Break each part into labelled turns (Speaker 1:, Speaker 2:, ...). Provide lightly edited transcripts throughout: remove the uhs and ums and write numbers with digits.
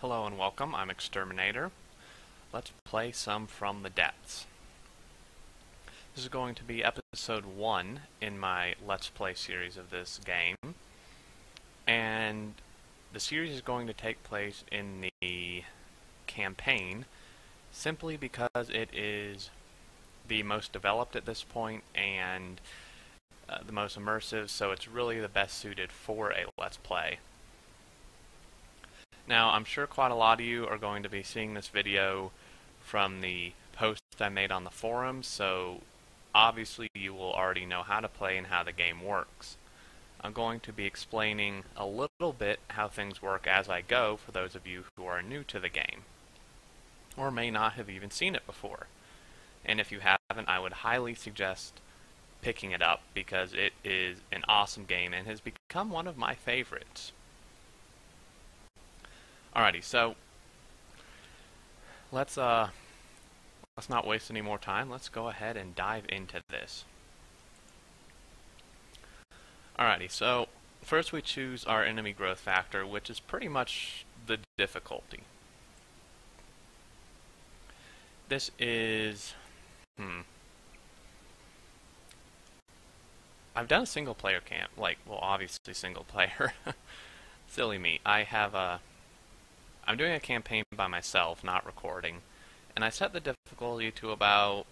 Speaker 1: Hello and welcome, I'm Exterminator. Let's play some From the Depths. This is going to be episode 1 in my Let's Play series of this game. And the series is going to take place in the campaign simply because it is the most developed at this point and the most immersive, so it's really the best suited for a Let's Play. Now, I'm sure quite a lot of you are going to be seeing this video from the post I made on the forums, so obviously you will already know how to play and how the game works. I'm going to be explaining a little bit how things work as I go for those of you who are new to the game, or may not have even seen it before. And if you haven't, I would highly suggest picking it up because it is an awesome game and has become one of my favorites. Alrighty, so let's not waste any more time. Let's go ahead and dive into this. Alrighty, so first we choose our enemy growth factor, which is pretty much the difficulty. This is I've done a single player camp, well, obviously single player. Silly me. I'm doing a campaign by myself, not recording, and I set the difficulty to about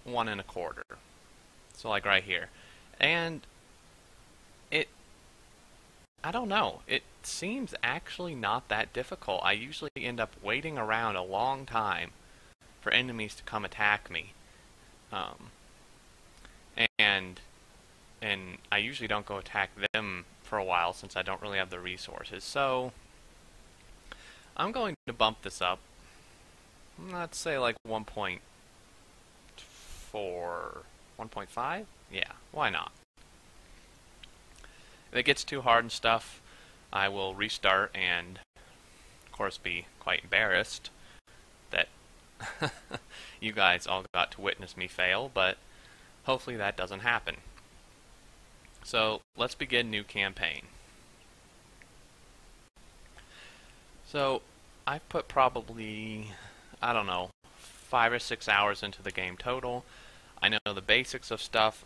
Speaker 1: 1 1/4. So like right here. And I don't know, it seems actually not that difficult. I usually end up waiting around a long time for enemies to come attack me. And I usually don't go attack them for a while since I don't really have the resources. So I'm going to bump this up, let's say like 1.4, 1.5? Yeah, why not? If it gets too hard and stuff, I will restart and, of course, be quite embarrassed that you guys all got to witness me fail, but hopefully that doesn't happen. So, let's begin new campaign. So, I've put probably, I don't know, 5 or 6 hours into the game total. I know the basics of stuff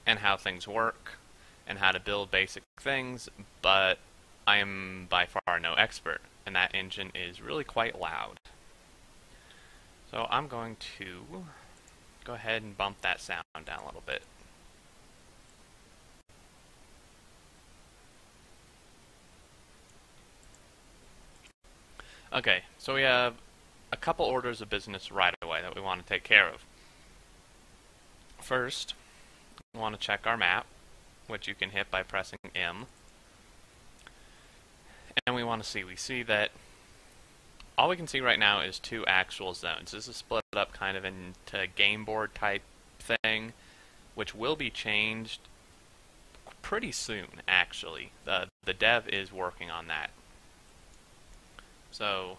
Speaker 1: and how things work and how to build basic things, but I am by far no expert, and that engine is really quite loud. So I'm going to go ahead and bump that sound down a little bit. Okay, so we have a couple orders of business right away that we want to take care of. First, we want to check our map, which you can hit by pressing M. And we want to see, we see that all we can see right now is 2 actual zones. This is split up kind of into a game board type thing, which will be changed pretty soon, actually. The dev is working on that. So,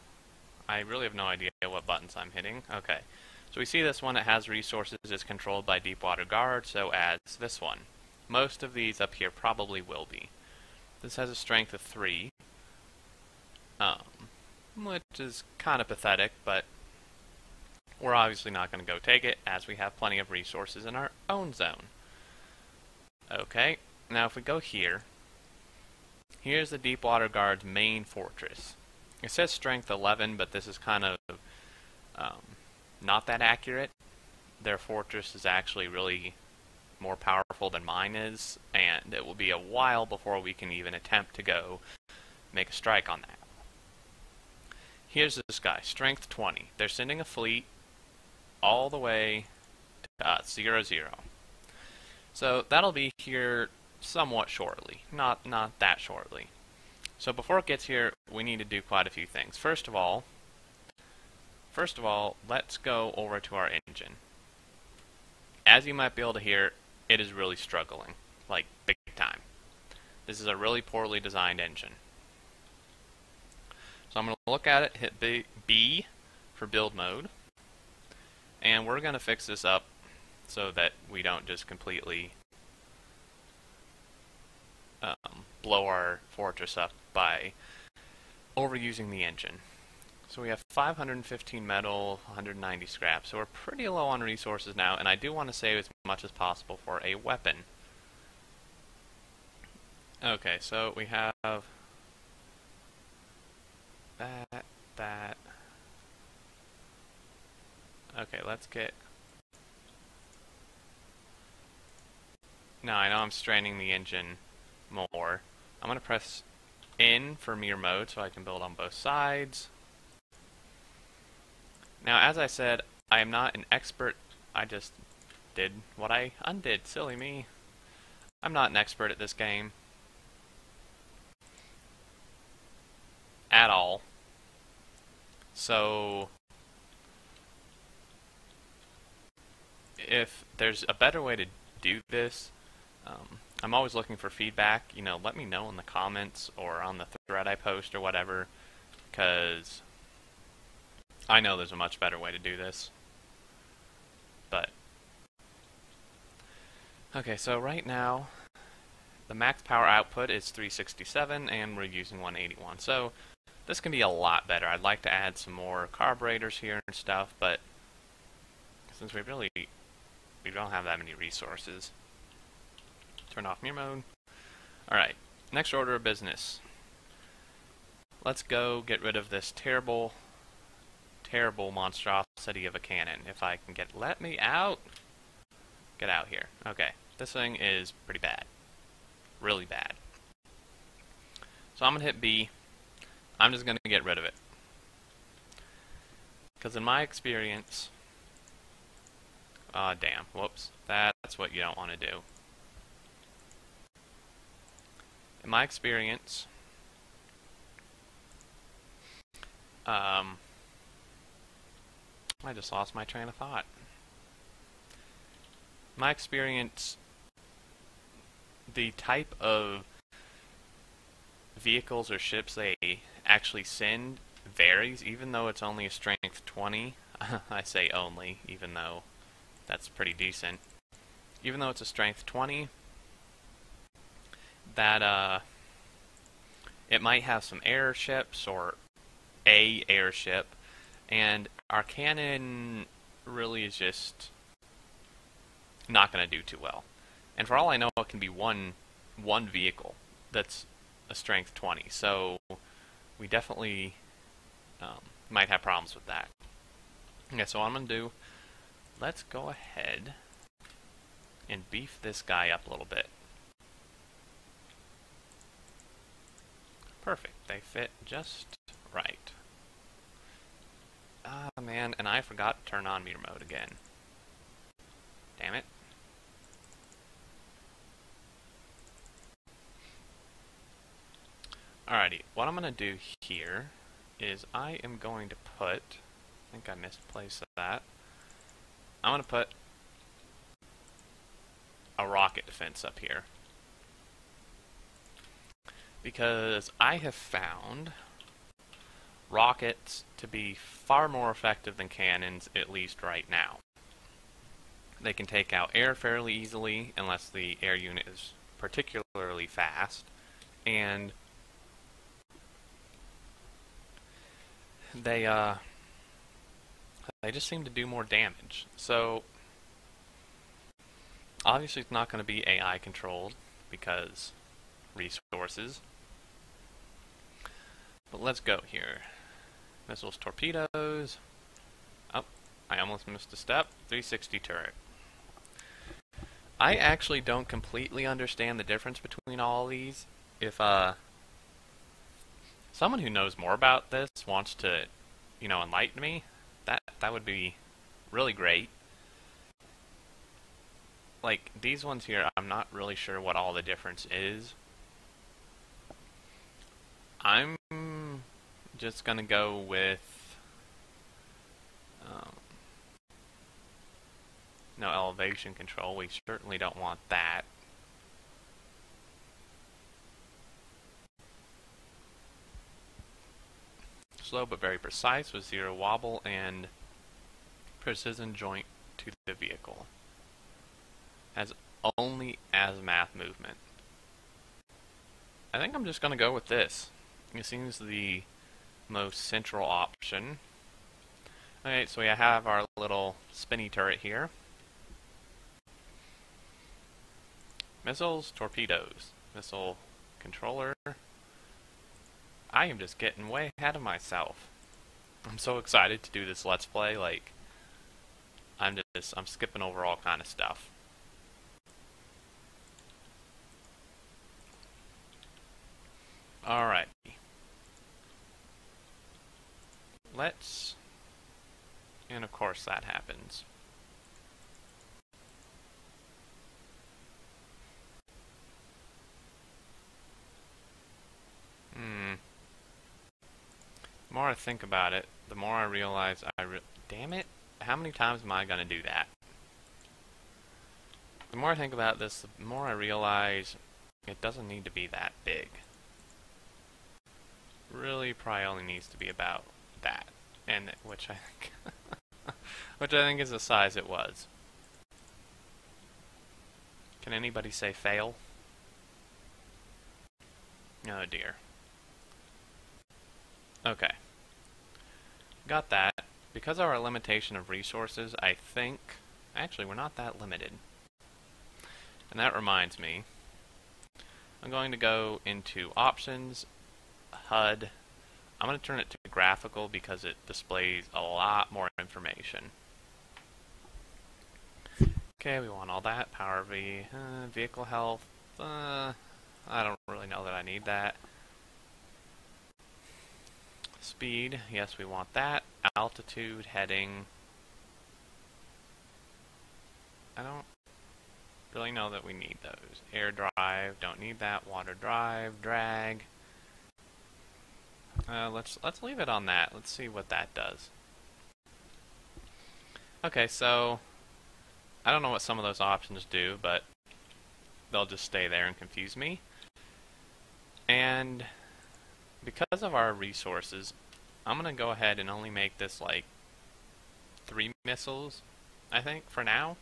Speaker 1: I really have no idea what buttons I'm hitting. Okay, so we see this one that has resources is controlled by Deepwater Guard, so as this one. Most of these up here probably will be. This has a strength of 3, which is kind of pathetic, but we're obviously not going to go take it, as we have plenty of resources in our own zone. Okay, now if we go here, here's the Deepwater Guard's main fortress. It says strength 11, but this is kind of not that accurate. Their fortress is actually really more powerful than mine is, and it will be a while before we can even attempt to go make a strike on that. Here's this guy, strength 20. They're sending a fleet all the way to 0-0. So that'll be here somewhat shortly, not that shortly. So before it gets here, we need to do quite a few things. First of all, let's go over to our engine. As you might be able to hear, it is really struggling, like big time. This is a really poorly designed engine. So I'm going to look at it, hit B for build mode, and we're going to fix this up so that we don't just completely blow our fortress up by overusing the engine. So we have 515 metal, 190 scrap, so we're pretty low on resources now, and I do want to save as much as possible for a weapon. Okay, so we have that. Okay, let's get... Now I know I'm straining the engine more. I'm going to press in for mirror mode so I can build on both sides. Now, as I said, I am not an expert. I just did what I undid. Silly me. I'm not an expert at this game. At all. So, if there's a better way to do this, I'm always looking for feedback. You know, let me know in the comments or on the thread I post or whatever, because I know there's a much better way to do this. But okay, so right now the max power output is 367 and we're using 181. So this can be a lot better. I'd like to add some more carburetors here and stuff, but since we don't have that many resources. Turn off mirror mode. Alright, next order of business. Let's go get rid of this terrible monstrosity of a cannon. If I can get... Let me out! Get out here. Okay, this thing is pretty bad. Really bad. So I'm going to hit B. I'm just going to get rid of it. Because in my experience... damn. Whoops. That's what you don't want to do. In my experience... I just lost my train of thought. My experience, the type of vehicles or ships they actually send varies, even though it's only a strength 20. I say only, even though that's pretty decent. Even though it's a strength 20, that it might have some airships or a airship, and our cannon really is just not going to do too well. And for all I know, it can be one vehicle that's a strength 20. So we definitely might have problems with that. Okay, so what I'm going to do, let's go ahead and beef this guy up a little bit. Perfect. They fit just right. Ah, man, and I forgot to turn on meter mode again. Damn it. Alrighty, what I'm going to do here is I am going to put... I think I misplaced that. I'm going to put a rocket defense up here. Because I have found rockets to be far more effective than cannons, at least right now. They can take out air fairly easily, unless the air unit is particularly fast, and they just seem to do more damage. So obviously it's not going to be AI controlled, because resources. But let's go here. Missiles, torpedoes. Oh, I almost missed a step. 360 turret. I actually don't completely understand the difference between all of these. If someone who knows more about this wants to, you know, enlighten me, that would be really great. Like, these ones here, I'm not really sure what all the difference is. I'm just gonna go with no elevation control. We certainly don't want that. Slow but very precise with 0 wobble and precision joint to the vehicle. Has only azimuth movement. I think I'm just gonna go with this. It seems the most central option. Alright, so we have our little spinny turret here. Missiles, torpedoes, missile controller. I am just getting way ahead of myself. I'm so excited to do this Let's Play, like, I'm skipping over all kind of stuff. Alright. Let's... And of course that happens. The more I think about it, the more I realize damn it, how many times am I gonna do that? The more I think about this, the more I realize it doesn't need to be that big. Really probably only needs to be about that. And which I think which I think is the size it was. Can anybody say fail? Oh dear. Okay. Got that. Because of our limitation of resources, I think... Actually, we're not that limited. And that reminds me. I'm going to go into Options, HUD. I'm going to turn it to Graphical because it displays a lot more information. Okay, we want all that. Power V, vehicle health. I don't really know that I need that. Speed, yes, we want that. Altitude, heading. I don't really know that we need those. Air drive, don't need that. Water drive, drag. Let's leave it on that. Let's see what that does. Okay, so I don't know what some of those options do, but they'll just stay there and confuse me. And because of our resources, I'm gonna go ahead and only make this like 3 missiles, I think, for now.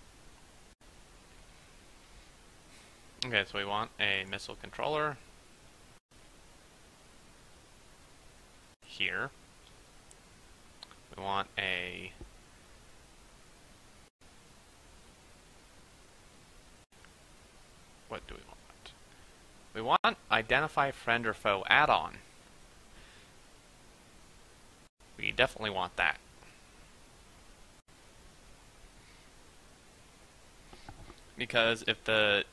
Speaker 1: Okay, so we want a missile controller here. We want a what do we want? We want identify friend or foe add-on. We definitely want that. Because if the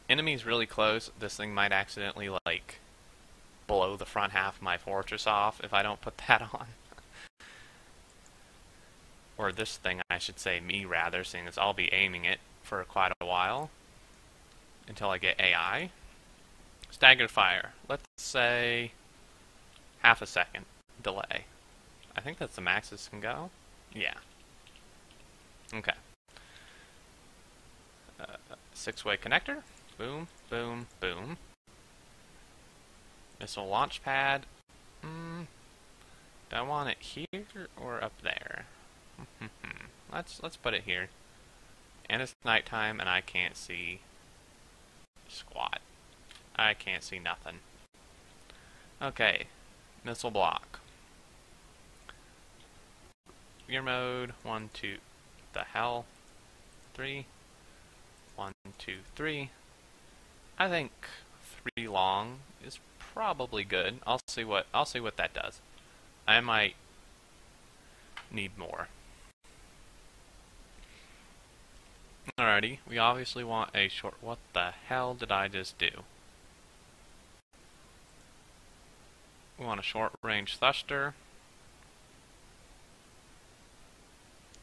Speaker 1: enemy's really close, this thing might accidentally, like, blow the front half of my fortress off if I don't put that on. Or this thing, I should say, me rather, seeing as I'll be aiming it for quite a while. Until I get AI. Staggered fire. Let's say half a second delay. I think that's the max this can go. Yeah. Okay. 6-way connector. Boom, boom, boom. Missile launch pad. Do I want it here or up there? Let's put it here. And it's nighttime and I can't see squat. I can't see nothing. Okay. Missile block. Gear mode. 1, 2. The hell? 3. 1, 2, 3. I think 3 long is probably good. I'll see what that does. I might need more. Alrighty, we obviously want a short... What the hell did I just do? We want a short-range thruster.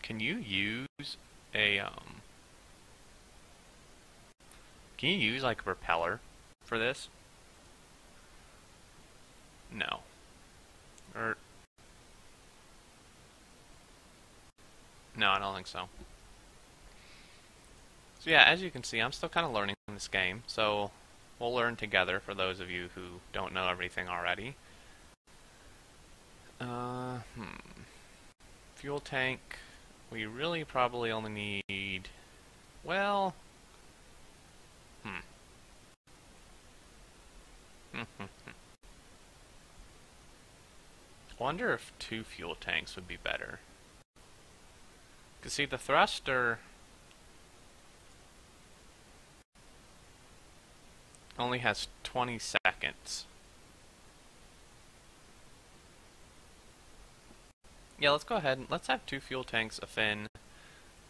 Speaker 1: Can you use a, Can you use, like, a propeller for this? No. No, I don't think so. So yeah, as you can see, I'm still kind of learning this game, so we'll learn together for those of you who don't know everything already. Fuel tank, we really probably only need, well, Wonder if 2 fuel tanks would be better. Because see, the thruster only has 20 seconds. Yeah, let's go ahead and let's have 2 fuel tanks, a fin.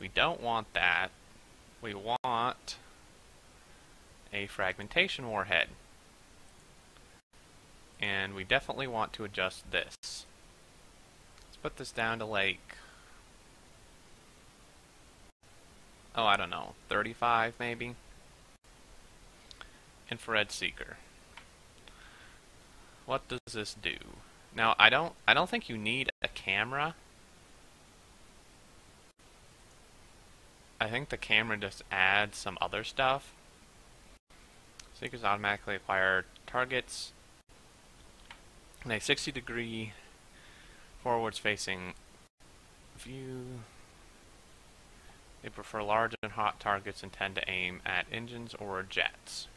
Speaker 1: We don't want that. We want a fragmentation warhead. And we definitely want to adjust this. Let's put this down to like, oh, I don't know, 35 maybe? Infrared seeker. What does this do? Now, I don't think you need a camera. I think the camera just adds some other stuff. Seekers automatically acquire targets in a 60-degree forwards facing view. They prefer large and hot targets and tend to aim at engines or jets.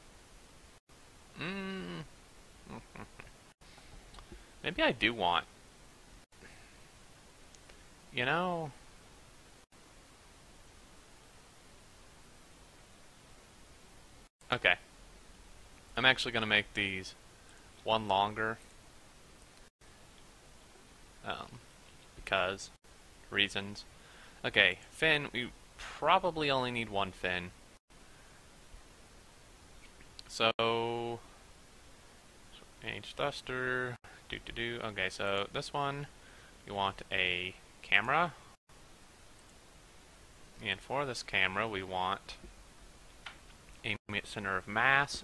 Speaker 1: Maybe I do want, you know, okay. I'm actually going to make these one longer because reasons. Okay, fin, we probably only need one fin. So, H thruster, okay, so this one, we want a camera. And for this camera, we want aim at center of mass.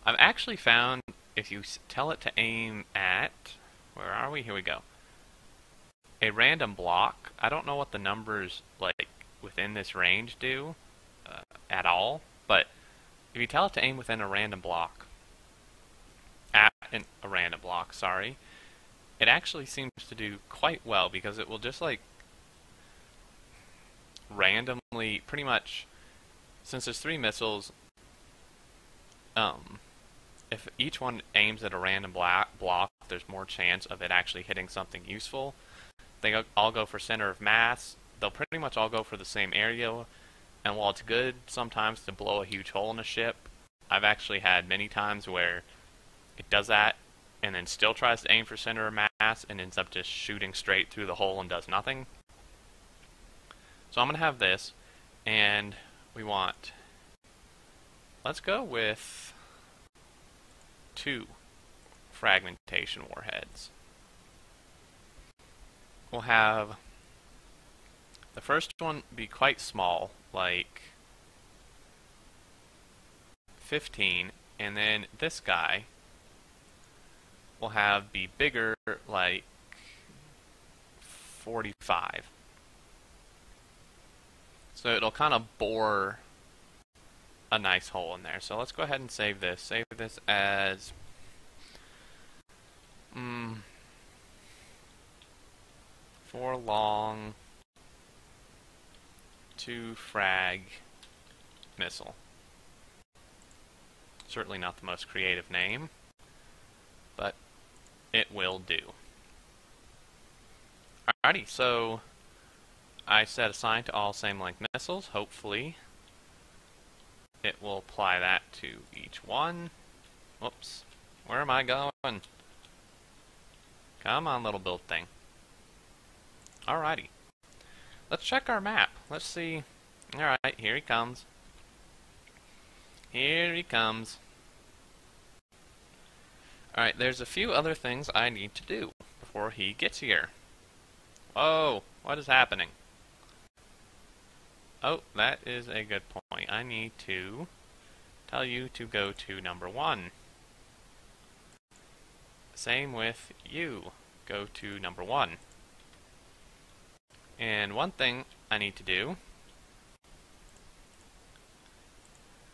Speaker 1: I've actually found if you tell it to aim at, where are we? Here we go. A random block. I don't know what the numbers like within this range do at all, but if you tell it to aim within a random block, a random block, sorry, it actually seems to do quite well because it will just like randomly, pretty much, since there's 3 missiles, if each one aims at a random block, there's more chance of it actually hitting something useful. They all go for center of mass. They'll pretty much all go for the same area. And while it's good sometimes to blow a huge hole in a ship, I've actually had many times where it does that and then still tries to aim for center of mass and ends up just shooting straight through the hole and does nothing. So I'm going to have this, and we want, let's go with 2 fragmentation warheads. We'll have the first one be quite small, like 15, and then this guy will have be bigger, like 45. So it'll kind of bore a nice hole in there. So let's go ahead and save this. Save this as 4 long, 2 frag missile. Certainly not the most creative name, but it will do. Alrighty, so I set assign to all same length missiles. Hopefully it will apply that to each one. Whoops. Where am I going? Come on, little build thing. Alrighty. Let's check our map. Let's see. Alright, here he comes. Here he comes. Alright, there's a few other things I need to do before he gets here. Whoa, what is happening? Oh, that is a good point. I need to tell you to go to number 1. Same with you. Go to number 1. And one thing I need to do...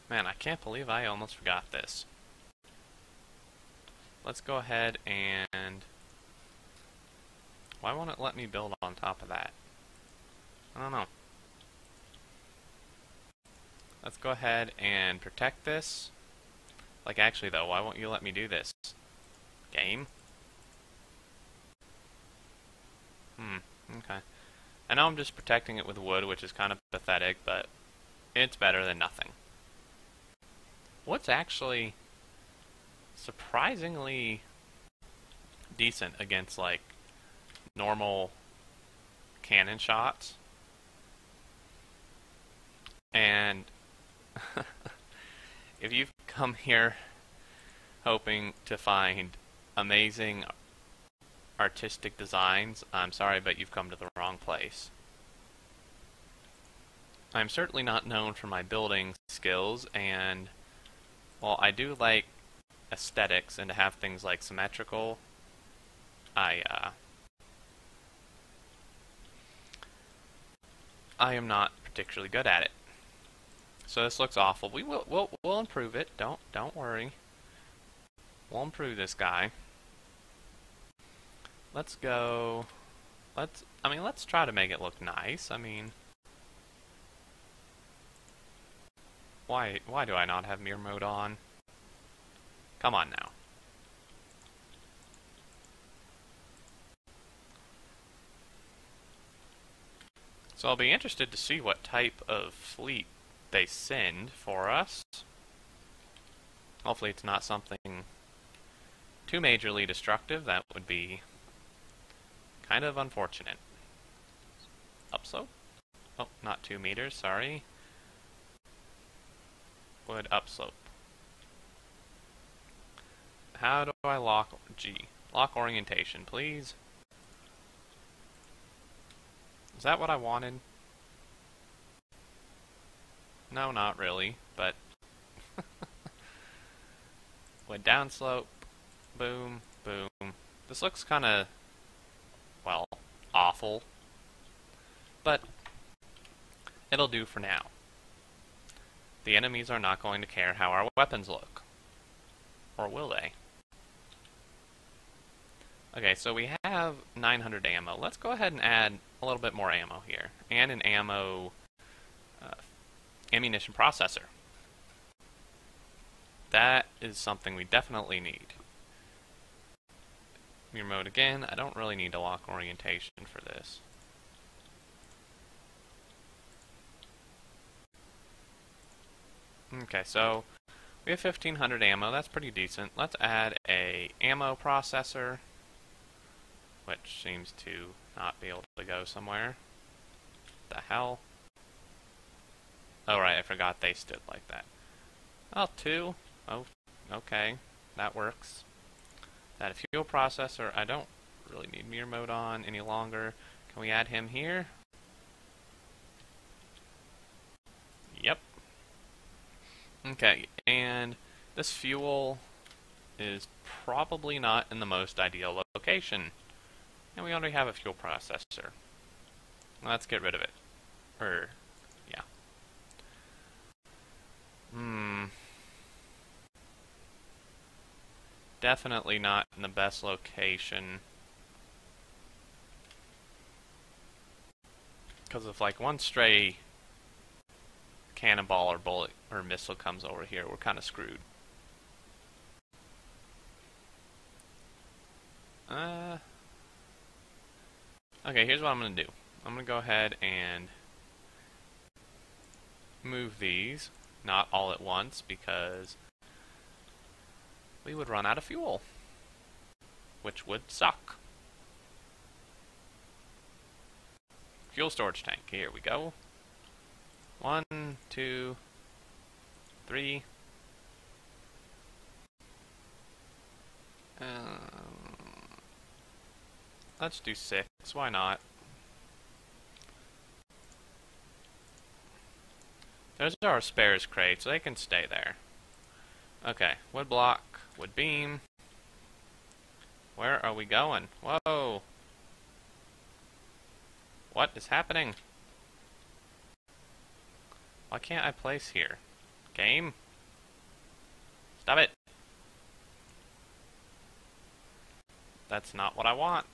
Speaker 1: Man, I can't believe I almost forgot this. Let's go ahead and... Why won't it let me build on top of that? I don't know. Let's go ahead and protect this. Like, actually though, why won't you let me do this? Game? Okay. I know I'm just protecting it with wood, which is kind of pathetic, but it's better than nothing. What's actually surprisingly decent against, like, normal cannon shots. And if you've come here hoping to find amazing artistic designs, I'm sorry, but you've come to the wrong place. I'm certainly not known for my building skills, and while I do like aesthetics and to have things like symmetrical, I am not particularly good at it. So this looks awful. We'll improve it. Don't worry. We'll improve this guy. Let's go. Let's try to make it look nice. I mean, why do I not have mirror mode on? Come on now. So I'll be interested to see what type of fleet they send for us. Hopefully it's not something too majorly destructive. That would be kind of unfortunate. Upslope? Oh, not 2 meters, sorry. Wood upslope. How do I lock G? Lock orientation, please. Is that what I wanted? No, not really, but wood downslope. Boom, boom. This looks kind of, well, awful, but it'll do for now. The enemies are not going to care how our weapons look. Or will they? Okay, so we have 900 ammo. Let's go ahead and add a little bit more ammo here. And an ammunition processor. That is something we definitely need. Mirror mode again. I don't really need to lock orientation for this. Okay, so we have 1500 ammo. That's pretty decent. Let's add a ammo processor, which seems to not be able to go somewhere. What the hell? Oh right, I forgot they stood like that. Oh, 2. Oh, okay. That works. That a fuel processor. I don't really need mirror mode on any longer. Can we add him here? Yep. Okay, and this fuel is probably not in the most ideal location. And we already have a fuel processor. Let's get rid of it. Yeah. Definitely not in the best location. Because if like one stray cannonball or bullet or missile comes over here, we're kind of screwed. Okay, here's what I'm going to do. I'm going to go ahead and move these, not all at once, because we would run out of fuel, which would suck. Fuel storage tank, here we go. 1, 2, 3. Let's do 6, why not? Those are our spares crates, so they can stay there. Okay, wood block, wood beam. Where are we going? Whoa! What is happening? Why can't I place here? Game? Stop it! That's not what I want.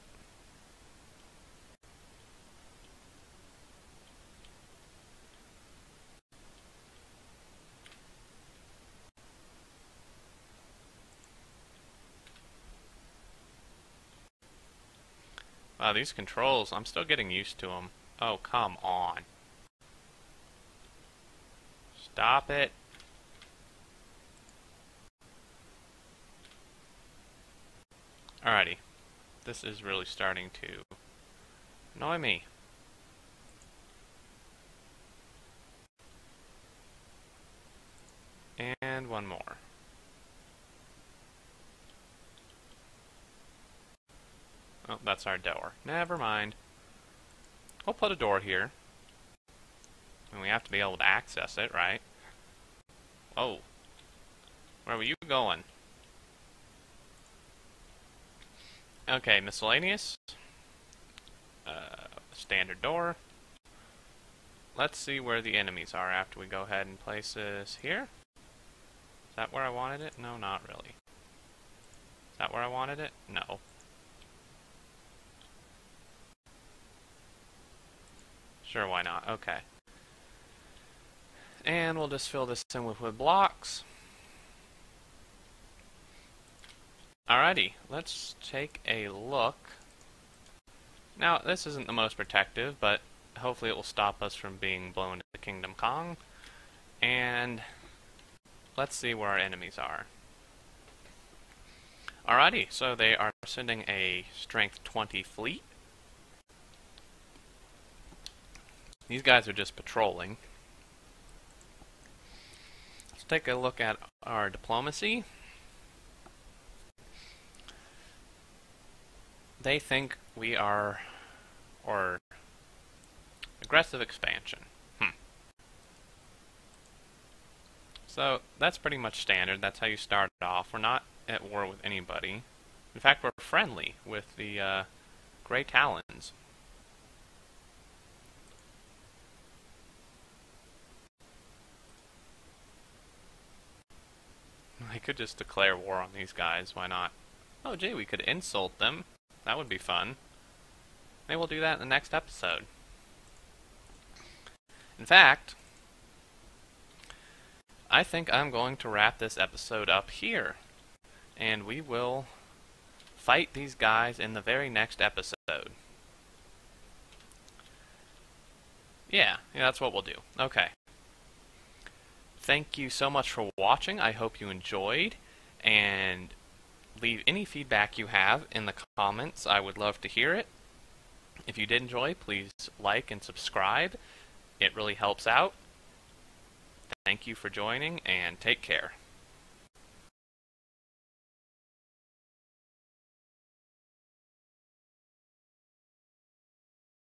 Speaker 1: Oh, these controls, I'm still getting used to them. Oh, come on. Stop it. Alrighty. This is really starting to annoy me. And one more. Oh, that's our door. Never mind. We'll put a door here. And we have to be able to access it, right? Oh. Where were you going? Okay, miscellaneous. Standard door. Let's see where the enemies are after we go ahead and place this here. Is that where I wanted it? No, not really. Is that where I wanted it? No. Sure, why not? Okay. And we'll just fill this in with wood blocks. Alrighty, let's take a look. Now, this isn't the most protective, but hopefully it will stop us from being blown into Kingdom Kong. And let's see where our enemies are. Alrighty, so they are sending a Strength 20 fleet. These guys are just patrolling. Let's take a look at our diplomacy. They think we are, or aggressive expansion. So that's pretty much standard. That's how you start off. We're not at war with anybody. In fact, we're friendly with the Grey Talons. I could just declare war on these guys. Why not? Oh, gee, we could insult them. That would be fun. Maybe we'll do that in the next episode. In fact, I think I'm going to wrap this episode up here. And we will fight these guys in the very next episode. Yeah, that's what we'll do. Okay. Thank you so much for watching. I hope you enjoyed. And leave any feedback you have in the comments. I would love to hear it. If you did enjoy, please like and subscribe. It really helps out. Thank you for joining, and take care.